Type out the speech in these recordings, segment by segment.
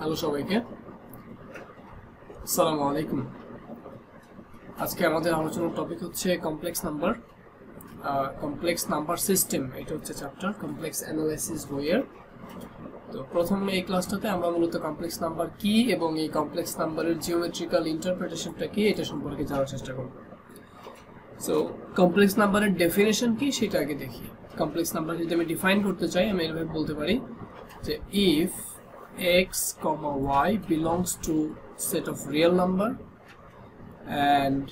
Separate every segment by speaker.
Speaker 1: Hello সবাইকে, আসসালামু আলাইকুম। আজকে আমাদের আলোচনার টপিক হচ্ছে কমপ্লেক্স নাম্বার সিস্টেম। এটা হচ্ছে চ্যাপ্টার কমপ্লেক্স অ্যানালাইসিস বইয়ের। তো প্রথমে এই ক্লাসটাতে আমরা মূলত কমপ্লেক্স নাম্বার কি এবং এই কমপ্লেক্স নাম্বারের জিওমেট্রিক্যাল ইন্টারপ্রিটেশনটা কি এটা সম্পর্কে জানার চেষ্টা করব। সো কমপ্লেক্স নাম্বারের ডেফিনেশন কি সেটা আগে দেখি। কমপ্লেক্স নাম্বার যদি আমি ডিফাইন করতে চাই, আমি এভাবে বলতে পারি যে if x, y belongs to set of real number and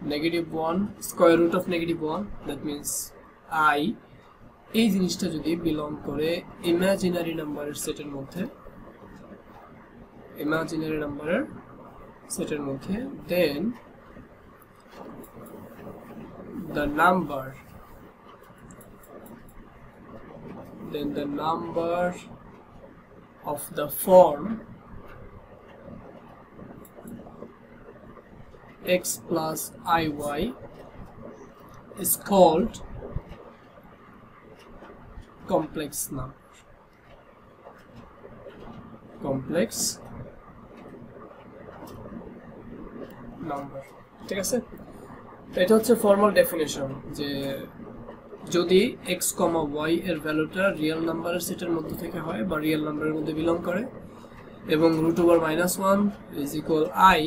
Speaker 1: -1 square root of -1, that means I এই জিনিসটা যদি belong করে imaginary নাম্বারের সেটের মধ্যে, then the number of the form x plus iy is called complex number. ঠিক আছে, এটা হচ্ছে ফর্মাল ডেফিনেশন যে যদি x, y এর ভ্যালুটা রিয়েল নাম্বারের সেটের মধ্যে থেকে হয় বা রিয়েল নাম্বারের মধ্যে বিলং করে এবং √1 ইজ ইকুয়াল i,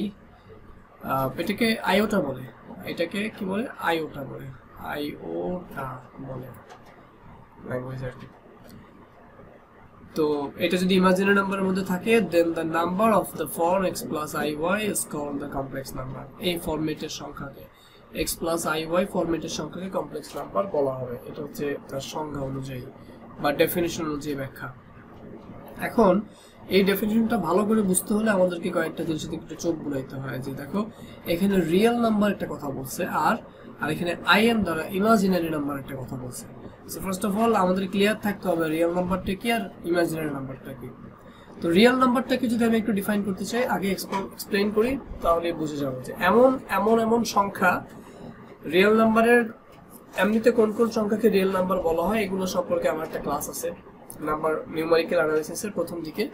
Speaker 1: এটাকে আইওটা বলে, এটাকে কি বলে আইওটা বলে ল্যাঙ্গুয়েজ আর কি। তো এটা যদি ইমাজিনারি নাম্বারের মধ্যে থাকে, then the number of the form x plus iy is called the complex number. এই ফরম্যাটের সংখ্যাকে x plus iy ফরম্যাটের সংখ্যাকে কমপ্লেক্স নাম্বার বলা হবে। এটা হচ্ছে তার সংজ্ঞা অনুযায়ী বা ডেফিনিশন অনুযায়ী ব্যাখ্যা। এখন এই ডেফিনিশনটা ভালো করে বুঝতে হলে আমাদেরকে কয়েকটা জিনিসের দিকে একটু চোখ বুলাইতে হয়। যে দেখো, এখানে রিয়েল নাম্বার একটা কথা বলছে আর এখানে আইএম দ্বারা ইমাজিনারি নাম্বার একটা কথা বলছে। সো ফার্স্ট অফ অল আমাদের ক্লিয়ার থাকতে হবে রিয়েল নাম্বারটা কি আর ইমাজিনারি নাম্বারটা কি। তো রিয়েল নাম্বারটাকে যদি আমি একটু ডিফাইন করতে চাই, আগে এক্সপ্লেইন করি, তাহলে বুঝে যাবো যে এমন সংখ্যা রিয়েল নাম্বারের। এমনিতে কোন কোন সংখ্যাকে রিয়েল নাম্বার বলা হয় এগুলো সম্পর্কে আমার একটা ক্লাস আছে নাম্বার নিউমেরিক্যাল অ্যানালাইসিসের প্রথম দিকে।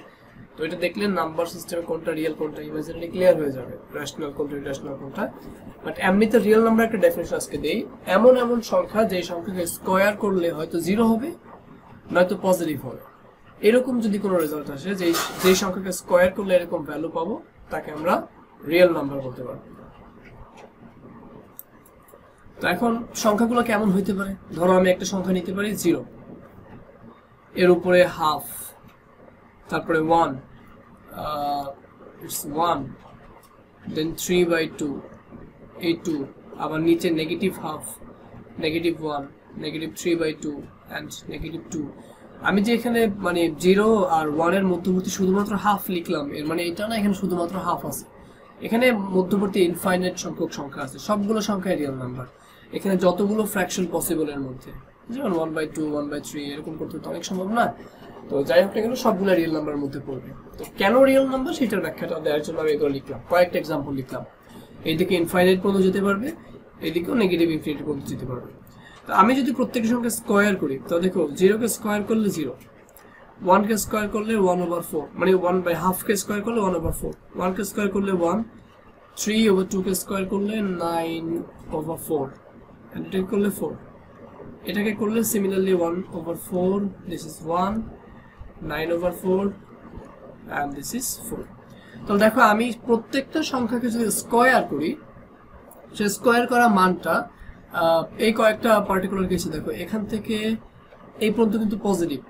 Speaker 1: তো এটা দেখলে নাম্বার সিস্টেমে কোনটা রিয়েল কোনটা ইমাজিনারি ক্লিয়ার হয়ে যাবে, রেশনাল কোনটা ইরেশনাল কোনটা। বাট এমনিতে রিয়েল নাম্বার একটা ডেফিনেশন আজকে দেই, এমন সংখ্যা যে সংখ্যাকে স্কোয়ার করলে হয়তো 0 হবে নয়তো পজিটিভ হবে। এরকম যদি কোনো রেজাল্ট আসে যে সংখ্যাকে স্কোয়ার করলে এরকম ভ্যালু পাবো, তাকে আমরা রিয়েল নাম্বার বলতে পারবো। তো এখন সংখ্যাগুলো কেমন হইতে পারে? ধরো আমি একটা সংখ্যা নিতে পারি 0, এর উপরে হাফ, তারপরে 1, it's 1, then 3/2, এই 2, আবার নিচে নেগেটিভ হাফ, -1, -3/2 and -2। আমি যে এখানে মানে 0 আর 1 এর মধ্যবর্তী শুধুমাত্র হাফ লিখলাম, এর মানে এটা না এখানে শুধুমাত্র হাফ আছে। এখানে মধ্যবর্তী ইনফাইনাইট সংখ্যক সংখ্যা আছে, সবগুলো সংখ্যাই রিয়েল নাম্বার। এখানে যতগুলো ফ্র্যাকশন পসিবল এর মধ্যে, যেমন 1/2, 1/3 এরকম করতে তো অনেক সম্ভব না। তো যাই হোক না কেন, সবগুলো রিয়েল নাম্বারের মধ্যে পড়বে। তো কেন রিয়েল নাম্বার সেটার ব্যাখ্যাটা দেওয়ার জন্য আমি এগুলো লিখলাম, কয়েকটা এক্সাম্পল লিখলাম। এইদিকে ইনফাইনাইট পর্যন্ত যেতে পারবে, এইদিকেও নেগেটিভ ইনফিনিটি পর্যন্ত যেতে পারবে। তো আমি যদি প্রত্যেকটা সংখ্যা স্কোয়ার করি, তো দেখো 0 কে স্কোয়ার করলে 0, 1 কে স্কোয়ার করলে 1/4, মানে 1/2 কে স্কোয়ার করলে 1/4, 1 কে স্কোয়ার করলে 1, 3/2 কে স্কোয়ার করলে 9/4, and এটা করলে 4, এটাকে করলে similarly 1/4, this is 1, 9/4 and this is 4। তো দেখো আমি প্রত্যেকটা সংখ্যাকে যদি স্কোয়ার করি, সে স্কোয়ার করা মানটা এই কয়েকটা পার্টিকুলার কেসে দেখো, এখান থেকে এই পর্যন্ত কিন্তু পজিটিভ,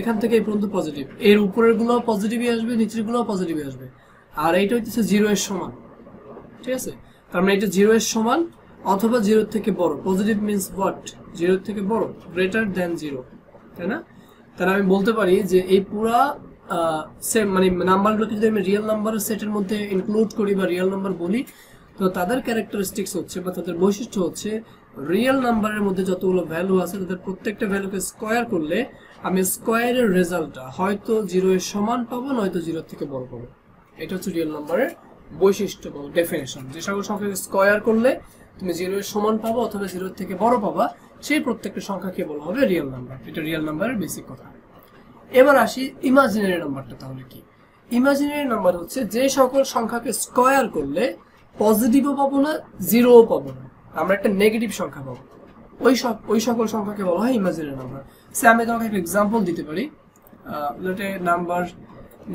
Speaker 1: এখান থেকে এই পর্যন্ত পজিটিভ, এর উপরের গুলো পজিটিভই আসবে, নিচের গুলো পজিটিভই আসবে, আর এইটা হচ্ছে 0 এর সমান। ঠিক আছে, তার মানে এটা 0 এর সমান অথবা 0 থেকে বড়। Positive means what? 0 থেকে বড়, গ্রেটার দ্যান 0, তাই না? তাহলে আমি বলতে পারি যে এই পুরা সেম মানে নাম্বারগুলোকে যদি আমি রিয়েল নাম্বারের সেটের মধ্যে ইনক্লুড করি বা রিয়েল নাম্বার বলি, তো তাদের ক্যারেক্টারিস্টিক্স হচ্ছে বা তাদের বৈশিষ্ট্য হচ্ছে রিয়েল নাম্বারের মধ্যে যতগুলো ভ্যালু আছে তাদের প্রত্যেকটা ভ্যালুকে স্কোয়ার করলে আমি স্কোয়ারের রেজাল্টটা হয়তো 0 এর সমান পাবো নয়তো 0 থেকে বড় পাবো। এটা হচ্ছে রিয়েল নাম্বারের বৈশিষ্ট্য বা ডেফিনেশন। যে সকল সংখ্যাকে স্কয়ার করলে তুমি 0 এর সমান পাবো অথবা 0 থেকে বড় পাবা, সেই প্রত্যেকটা সংখ্যাকে বলা হবে রিয়েল নাম্বার। এটা রিয়েল নাম্বারের বেসিক কথা। এবার আসি ইমাজিনারি নাম্বারটা তাহলে কি। ইমাজিনারি নাম্বার হচ্ছে যে সকল সংখ্যাকে স্কয়ার করলে পজিটিভও পাবো না, জিরোও পাবো না, আমরা একটা নেগেটিভ সংখ্যা পাবো, ওই সকল সংখ্যাকে বলা হয় ইমাজিনারি নাম্বার। সে আমি তোমাকে একটা এক্সাম্পল দিতে পারি। নাম্বার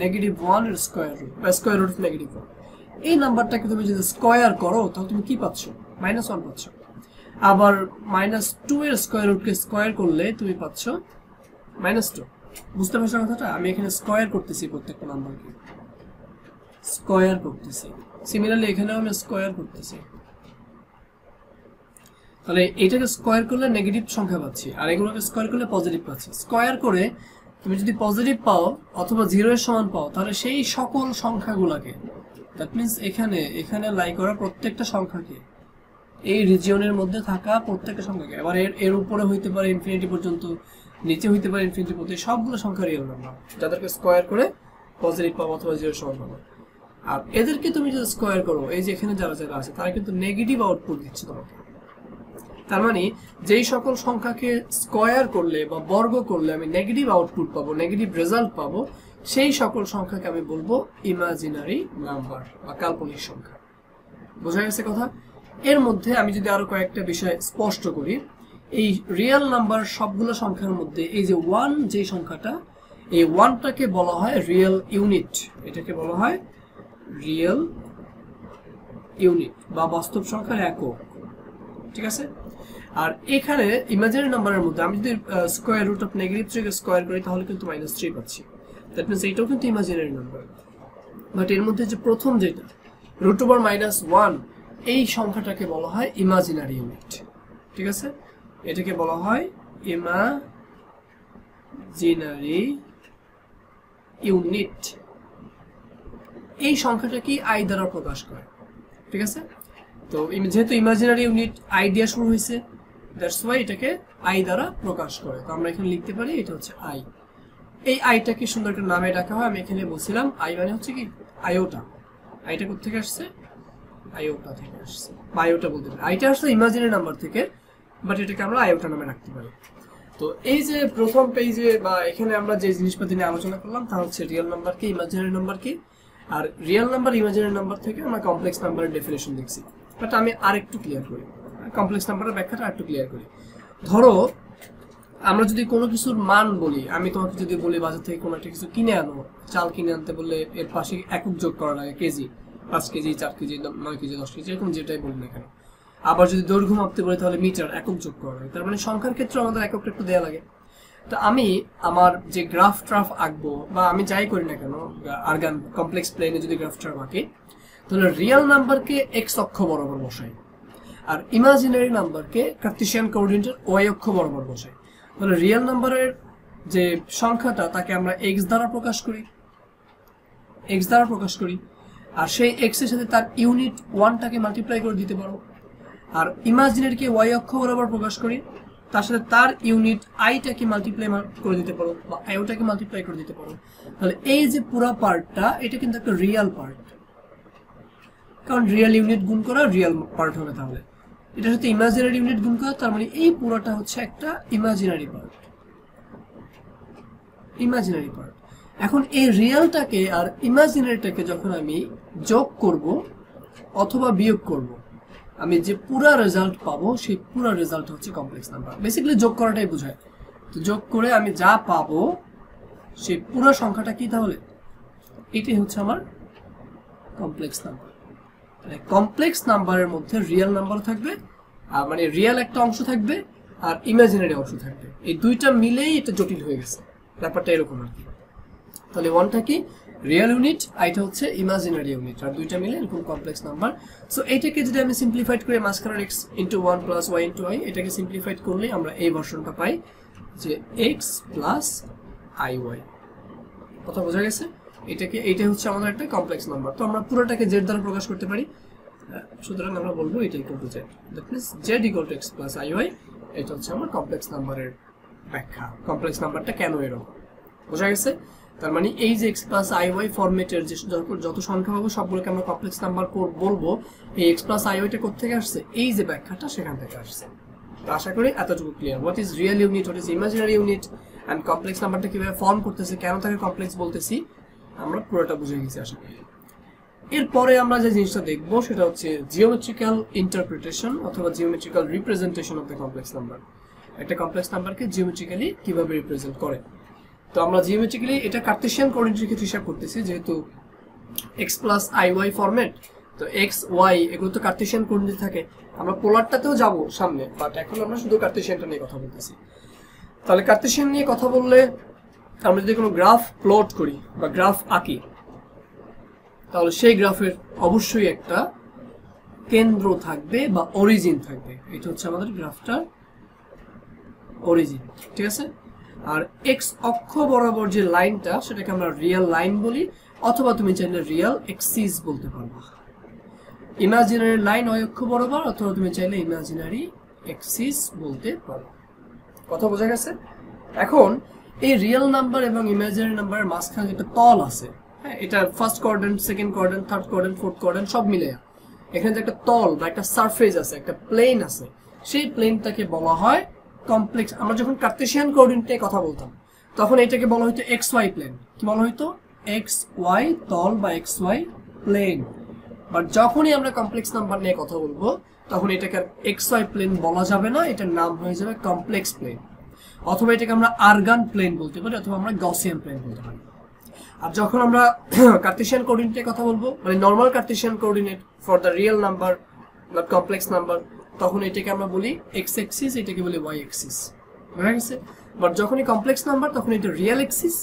Speaker 1: -1 এর স্কয়ার রুট বা স্কয়ার রুট অফ -1, এই নাম্বারটাকে তুমি যদি স্কয়ার করো তাহলে তুমি কি পাচ্ছ? -1 পাচ্ছ। আবার -2 এর স্কয়ার রুটকে স্কয়ার করলে তুমি পাচ্ছ -2। বুঝতে পারছো কথাটা? আমি এখানে স্কয়ার করতেছি, প্রত্যেকটা নাম্বারকে স্কয়ার করতেছি। সিমিলারলি এখানেও আমি স্কয়ার করতেছি। তাহলে এটাকে স্কয়ার করলে নেগেটিভ সংখ্যা পাচ্ছি, আর এগুলোকে স্কয়ার করলে পজিটিভ পাচ্ছি। স্কয়ার করে তুমি যদি পজিটিভ পাও অথবা 0 এর সমান পাও, তাহলে সেই সকল সংখ্যাগুলোকে, দ্যাট মিন্স এখানে লাই করা প্রত্যেকটা সংখ্যাকে, এই রিজিয়নের মধ্যে থাকা প্রত্যেকটা সংখ্যাকে, এবার এর উপরে হইতে পারে ইনফিনিটি পর্যন্ত, নিচে হইতে পারে ইনফিনিটি পর্যন্ত, সবগুলো সংখ্যা রিয়েল নাম্বার যাদেরকে স্কয়ার করে পজিটিভ পাবো অথবা 0 এর সমান পাবো। আর এদেরকে তুমি যদি স্কয়ার করো, এই যে এখানে যারা যারা আছে তারা কিন্তু নেগেটিভ আউটপুট দিচ্ছে তোমাকে। তার মানে যেই সকল সংখ্যাকে স্কয়ার করলে বা বর্গ করলে আমি নেগেটিভ আউটপুট পাবো, নেগেটিভ রেজাল্ট পাবো, সেই সকল সংখ্যাকে আমি বলবো ইমাজিনারি নাম্বার বা কাল্পনিক সংখ্যা। বোঝা গেছে কথা? এর মধ্যে আমি যদি আরো কয়েকটা বিষয় স্পষ্ট করি, এই রিয়েল নাম্বার সবগুলো সংখ্যার মধ্যে এই যে 1 যে সংখ্যাটা, এই 1টাকে বলা হয় রিয়েল ইউনিট। এটাকে বলা হয় রিয়েল ইউনিট বা বাস্তব সংখ্যার একক, ঠিক আছে? আর এখানে ইমাজিনারি নাম্বারের মধ্যে আমি যদি স্কয়ার রুট অফ -3 কে স্কয়ার করি তাহলে কিন্তু -3 পাচ্ছি। দ্যাট মিন্স এইটাও কিন্তু ইমাজিনারি নাম্বার। বাট এর মধ্যে যে প্রথম যেটা √-1, এই সংখ্যাটাকে বলা হয় ইমাজিনারি ইউনিট, ঠিক আছে? এটাকে বলা হয় ইমাজিনারি ইউনিট। এই সংখ্যাটা কি আই দ্বারা প্রকাশ করে, ঠিক আছে? তো যেহেতু ইমাজিনারি ইউনিট আই দিয়ে শুরু হয়েছে, দ্যাটস ওয়াই এটাকে আই দ্বারা প্রকাশ করে। তো আমরা এখানে লিখতে পারি এটা হচ্ছে আই। এই আইটাকে সুন্দর একটা নামে ডাকা হয়। আমি এখানে বলছিলাম আই মানে হচ্ছে কি আয়োটা। আইটা কোথা থেকে আসছে? আয়োটা থেকে আসছে, বা আয়োটা বলতে পারি। আইটা আসলে ইমাজিনারি নাম্বার থেকে, বাট এটাকে আমরা আয়োটা নামে রাখতে পারি। তো এই যে প্রথম পেজে বা এখানে আমরা যে জিনিসপাতি নিয়ে আলোচনা করলাম তা হচ্ছে রিয়েল নাম্বার কি, ইমাজিনারি নাম্বার কি, আর রিয়েল নাম্বার ইমাজিনারি নাম্বার থেকে আমরা কমপ্লেক্স নাম্বারের ডেফিনেশন দেখছি। বাট আমি আরেকটু ক্লিয়ার করি, কমপ্লেক্স নাম্বারের ব্যাখ্যাটা আরেকটু ক্লিয়ার করি। ধরো আমরা যদি কোনো কিছুর মান বলি, আমি তোমাকে যদি বলি বাজার থেকে কোনো একটা কিছু কিনে আনো, চাল কিনে আনতে বললে এর পাশে একক যোগ করা লাগে, KG, 5 KG, 4 KG, 9 KG, 10 KG, এরকম যেটাই বলি না কেন। আবার যদি দৈর্ঘ্য মাপতে বলি তাহলে মিটার, একক যোগ করা লাগে। তার মানে সংখ্যার ক্ষেত্রে আমাদের এককটা একটু দেওয়া লাগে। তো আমি আমার যে গ্রাফ ট্রাফ আঁকবো বা আমি যাই করি না কেন, আরগান কমপ্লেক্স প্লেনে যদি গ্রাফ ট্রাফ আঁকি, তাহলে রিয়েল নাম্বারকে এক্স অক্ষ বরাবর বসাই, আর ইমাজিনারি নাম্বারকে কার্টেসিয়ান কোঅর্ডিনেটের ওয়াই অক্ষ বরাবর বসাই। তাহলে রিয়েল নাম্বারের যে সংখ্যাটা তাকে আমরা এক্স দ্বারা প্রকাশ করি, আর সেই এক্স এর সাথে তার ইউনিট 1টাকে মাল্টিপ্লাই করে দিতে পারো। আর ইমাজিনারিকে ওয়াই অক্ষ বরাবর প্রকাশ করি, তার সাথে তার ইউনিট আইটাকে মাল্টিপ্লাই করে দিতে পারো বা আইওটাকে মাল্টিপ্লাই করে দিতে পারো। তাহলে এই যে পুরো পার্টটা, এটা কিন্তু একটা রিয়েল পার্ট, কারণ রিয়েল ইউনিট গুণ করা রিয়েল পার্ট হবে। তাহলে এটার সাথে ইমাজিনারি ইউনিট গুণ করা, তার মানে এই পুরোটা হচ্ছে একটা ইমাজিনারি পার্ট। এখন এই রিয়েলটাকে আর ইমাজিনারিটাকে যখন আমি যোগ করব অথবা বিয়োগ করব, আমি যে পুরা রেজাল্ট পাবো সেই পুরা রেজাল্ট হচ্ছে কমপ্লেক্স নাম্বার। বেসিক্যালি যোগ করাটাই বোঝায়। তো যোগ করে আমি যা পাবো সেই পুরো সংখ্যাটা কি, তাহলে এটাই হচ্ছে আমার কমপ্লেক্স নাম্বার। কমপ্লেক্স নাম্বারের মধ্যে রিয়েল নাম্বার থাকবে, আর মানে রিয়েল একটা অংশ থাকবে আর ইমাজিনারি অংশ থাকবে, এই দুইটা মিলেই এটা জটিল হয়ে গেছে। ব্যাপারটা এরকম আর কি। তাহলে 1টা কি রিয়েল ইউনিট, আইটা হচ্ছে ইমাজিনারি ইউনিট, আর দুইটা মিলে এরকম কমপ্লেক্স নাম্বার। সো এইটাকে যদি আমি সিম্পলিফাইড করে মাঝখানের x × 1 + y × i, এটাকে সিম্পলিফাইড করলে আমরা এই ভার্সনটা পাই যে x + iy। কথা বোঝা গেছে? এইটা হচ্ছে আমাদের একটা কমপ্লেক্স নাম্বার। তো আমরা পুরোটাকে z দ্বারা প্রকাশ করতে পারি, সুতরাং আমরা বলবো এটা equal to z। That means z = x + iy। এটা হচ্ছে আমার কমপ্লেক্স নাম্বারের ব্যাখ্যা, কমপ্লেক্স নাম্বারটা কেন এরকম। বোঝা গেছে? তার মানে এই যে x + iy ফরম্যাটের যে যত সংখ্যা পাবো সবগুলোকে আমরা কমপ্লেক্স নাম্বার বলবো। এই x + iy টা কোথা থেকে আসছে? এই যে ব্যাখ্যাটা সেখান থেকে আসছে। তো আশা করি এতটুকু clear. What is real unit, what is imaginary unit, and complex নাম্বারটা কিভাবে ফর্ম করতেছে, কেন তাকে কমপ্লেক্স বলতেছি, আমরা পুরোটা বুঝে গেছি আশা করি। এরপরে আমরা যে জিনিসটা দেখবো সেটা হচ্ছে জিওমেট্রিক্যাল ইন্টারপ্রিটেশন অথবা geometrical representation of the complex number. একটা কমপ্লেক্স নাম্বারকে জিওমেট্রিক্যালি কিভাবে রিপ্রেজেন্ট করে। তো আমরা জিওমেট্রিক্যালি এটা কার্টেসিয়ান কোঅর্ডিনেটের ক্ষেত্রে হিসাব করতেছি, যেহেতু x plus i y format, তো এক্স ওয়াই এগুলো তো কার্টেসিয়ান কোঅর্ডিনেট থাকে। আমরা পোলারটাতেও যাব সামনে, বাট এখন আমরা শুধু কার্টেসিয়ানটা নিয়ে কথা বলতেছি। তাহলে কার্টেসিয়ান নিয়ে কথা বললে আমরা যদি কোনো গ্রাফ প্লট করি বা গ্রাফ আঁকি, তাহলে সেই গ্রাফের অবশ্যই একটা কেন্দ্র থাকবে বা অরিজিন থাকবে। এটা হচ্ছে আমাদের গ্রাফটার অরিজিন, ঠিক আছে। আর এক্স অক্ষ বরাবর যে লাইনটা সেটাকে আমরা রিয়েল লাইন বলি, অথবা তুমি চাইলে রিয়েল এক্সিস বলতে পারবা। ইমাজিনারি লাইন ওই অক্ষ বরাবর, অথবা তুমি চাইলে ইমাজিনারি এক্সিস বলতে পারো। কথা বোঝা গেছে? এখন এই রিয়েল নাম্বার এবং ইমাজিনারি নাম্বারের মাঝখানে একটা তল আছে, হ্যাঁ, এটা first quadrant, second quadrant, third quadrant, fourth quadrant সব মিলে এখানে যে একটা তল বা একটা সারফেস আছে, একটা প্লেন আছে, সেই প্লেনটাকে বলা হয় কমপ্লেক্স। আমরা যখন কার্টেসিয়ান কোঅর্ডিনেটে কথা বলতাম তখন এটাকে বলা হতো এক্স ওয়াই প্লেন। কি বলা হতো? এক্স ওয়াই তল বা এক্স ওয়াই প্লেন। বাট যখনই আমরা কমপ্লেক্স নাম্বার নিয়ে কথা বলবো তখন এটাকে এক্স ওয়াই প্লেন বলা যাবে না, এটার নাম হয়ে যাবে কমপ্লেক্স প্লেন, অথবা এটাকে আমরা আরগান প্লেন বলতে পারি, অথবা আমরা গসিয়ান প্লেন বলতে পারি। আর যখন আমরা কার্টেসিয়ান কোঅর্ডিনেটে কথা বলবো, মানে normal Cartesian coordinate for the real number not complex number, তখন এটাকে আমরা বলি এক্স এক্সিস, এটাকে বলি ওয়াই এক্সিস। বুঝা গেছে? বাট যখনই কমপ্লেক্স নাম্বার তখন এটা রিয়েল এক্সিস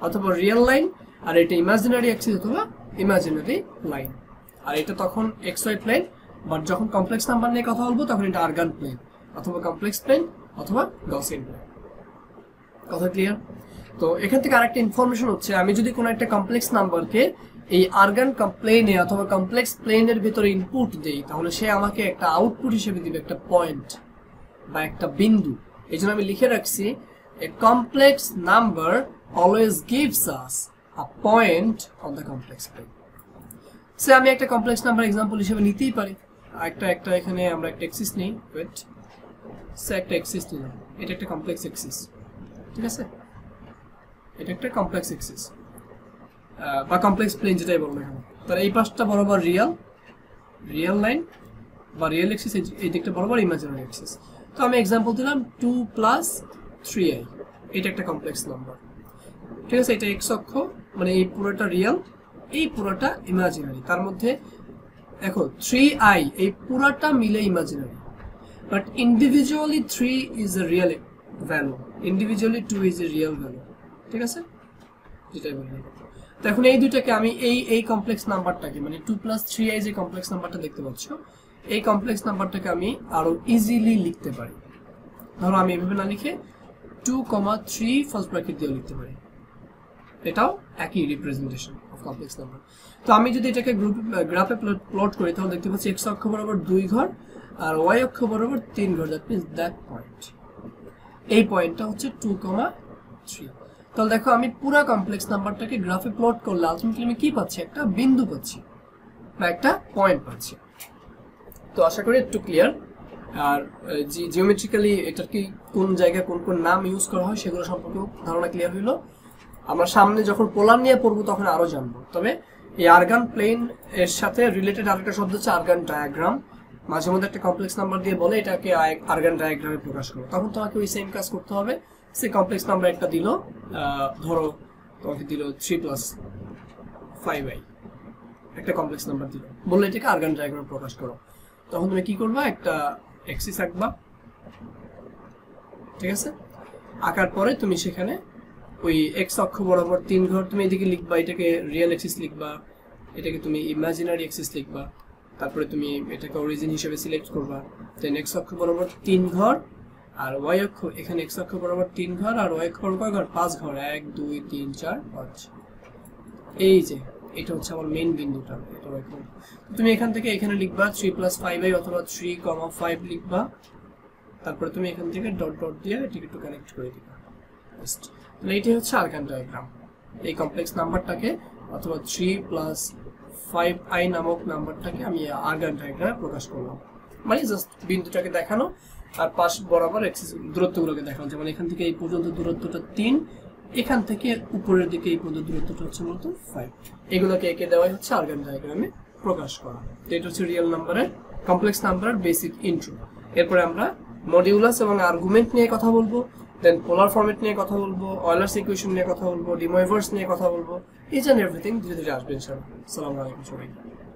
Speaker 1: অথবা রিয়েল লাইন, আর এটা ইমাজিনারি এক্সিস অথবা ইমাজিনারি লাইন। আর এটা তখন এক্স ওয়াই প্লেন। বাট যখন কমপ্লেক্স নাম্বার নিয়ে কথা বলবো তখন এটা আরগান প্লেন অথবা কমপ্লেক্স প্লেন অথবা গসিয়ান প্লেন। কথা ক্লিয়ার? তো এখান থেকে আরেকটা ইনফরমেশন হচ্ছে, আমি যদি কোনো একটা কমপ্লেক্স নাম্বারকে এই আরগান প্লেনে অথবা কমপ্লেক্স প্লেনের ভিতরে ইনপুট দেই, তাহলে সে আমাকে একটা আউটপুট হিসেবে দিবে একটা পয়েন্ট বা একটা বিন্দু। এই জন্য আমি লিখে রাখছি a complex number always gives us a point on the complex plane. So আমি একটা কমপ্লেক্স নাম্বার এক্সাম্পল হিসেবে নিতেই পারি। একটা এখানে আমরা একটা এক্সিস নেই, ওয়েট, সে একটা এক্সিস নিলাম, এটা একটা কমপ্লেক্স এক্সিস, ঠিক আছে, এটা একটা কমপ্লেক্স এক্সিস বা কমপ্লেক্স প্লেন যেটাই বলবো এখানে। তাহলে এই পাশটা বরাবর রিয়েল লাইন বা রিয়েল এক্সিস, এই দিকটা বরাবর ইমাজিনারি এক্সিস। তো আমি এক্সাম্পল দিলাম 2 + 3i, এটা একটা কমপ্লেক্স নাম্বার, ঠিক আছে। এটা এক্স অক্ষ, মানে এই পুরোটা রিয়েল, এই পুরোটা ইমাজিনারি। তার মধ্যে দেখো 3i এই পুরোটা মিলে imaginary, but individually 3 is a real value, individually 2 is a real value, ঠিক আছে, যেটাই বললাম। তো এখন এই দুইটাকে আমি এই কমপ্লেক্স নাম্বারটাকে, মানে 2 + 3i যে কমপ্লেক্স নাম্বারটা দেখতে পাচ্ছ, এই কমপ্লেক্স নাম্বারটাকে আমি আরো ইজিলি লিখতে পারি। ধরো আমি এভাবে না লিখে 2, 3 ফার্স্ট ব্র্যাকেট দিয়ে লিখতে পারি, এটাও একই রিপ্রেজেন্টেশন অফ কমপ্লেক্স নাম্বার। তো আমি যদি এটাকে গ্রাফে প্লট করি তাহলে দেখতে পাচ্ছি এক্স অক্ষ বরাবর 2 ঘর আর ওয়াই অক্ষ বরাবর 3 ঘর, দ্যাট মিন্স দ্যাট পয়েন্ট, এই পয়েন্টটা হচ্ছে 2, 3। তাহলে দেখো আমি পুরো কমপ্লেক্স নাম্বারটাকে গ্রাফে প্লট করলে আলটিমেটলি আমি কি পাচ্ছি? একটা বিন্দু পাচ্ছি বা একটা পয়েন্ট পাচ্ছি। তো আশা করি একটু ক্লিয়ার। আর জিওমেট্রিক্যালি এটার কি কোন জায়গায় কোন কোন নাম ইউজ করা হয় সেগুলো সম্পর্কেও ধারণা ক্লিয়ার হইলো। আমরা সামনে যখন পোলার নিয়ে পড়বো তখন আরো জানবো। তবে এই আরগান প্লেন এর সাথে রিলেটেড আরেকটা শব্দ হচ্ছে আরগান ডায়াগ্রাম। মাঝে মধ্যে একটা কমপ্লেক্স নাম্বার দিয়ে বলে এটাকে আরগান ডায়াগ্রামে প্রকাশ করো, তখন তোমাকে ওই সেম কাজ করতে হবে। সে কমপ্লেক্স নাম্বার একটা দিল, ধরো তোমাকে দিল 3 + 5i, একটা কমপ্লেক্স নাম্বার দিল, বললে এটাকে আরগান ডায়াগ্রামে প্রকাশ করো। তখন তুমি কি করবা? একটা এক্সিস আঁকবা, ঠিক আছে। আঁকার পরে তুমি সেখানে ওই এক্স অক্ষ বরাবর 3 ঘর তুমি এদিকে লিখবা, এটাকে রিয়েল এক্সিস লিখবা, এটাকে তুমি ইমাজিনারি এক্সিস লিখবা, তারপরে তুমি এটাকে অরিজিন হিসেবে সিলেক্ট করবা। দেন এক্স অক্ষ বরাবর 3 ঘর আর ওয়াই অক্ষ, এখানে এক্স অক্ষ বরাবর 3 ঘর আর ওয়াই অক্ষ বরাবর কয় ঘর? 5 ঘর, 1, 2, 3, 4, 5। এই যে এটা হচ্ছে আমার মেইন বিন্দুটা, এটা ওয়াই অক্ষ। তুমি এখান থেকে এখানে লিখবা 3 + 5i অথবা 3, 5 লিখবা, তারপরে তুমি এখান থেকে ডট ডট দিয়ে এটাকে একটু কানেক্ট করে দিবা। তাহলে এইটাই হচ্ছে আরগান ডায়াগ্রাম। এই কমপ্লেক্স নাম্বারটাকে অথবা 3 + 5i নামক নাম্বারটাকে আমি আরগান ডায়াগ্রামে প্রকাশ করলাম, মানে জাস্ট বিন্দুটাকে দেখানো আর পাশ বরাবর এক্সিস দূরত্বগুলোকে দেখানো, যেমন এখান থেকে এই পর্যন্ত দূরত্বটা 3, এখান থেকে উপরের দিকে এই পর্যন্ত দূরত্বটা হচ্ছে মূলত 5। এগুলোকে এঁকে দেওয়াই হচ্ছে আর্গান ডায়াগ্রামে প্রকাশ করা। এটা হচ্ছে রিয়েল নাম্বারের, কমপ্লেক্স নাম্বারের বেসিক ইন্ট্রো। এরপরে আমরা মডিউলাস এবং আর্গুমেন্ট নিয়ে কথা বলবো, দেন পোলার ফরম্যাট নিয়ে কথা বলবো, অয়লার্স ইকুয়েশন নিয়ে কথা বলবো, ডি ময়েভার্স নিয়ে কথা বলবো। ইচ অ্যান্ড এভরিথিং ধীরে ধীরে আসবে ইনশাআল্লাহ। আসসালামু আলাইকুম সবাইকে।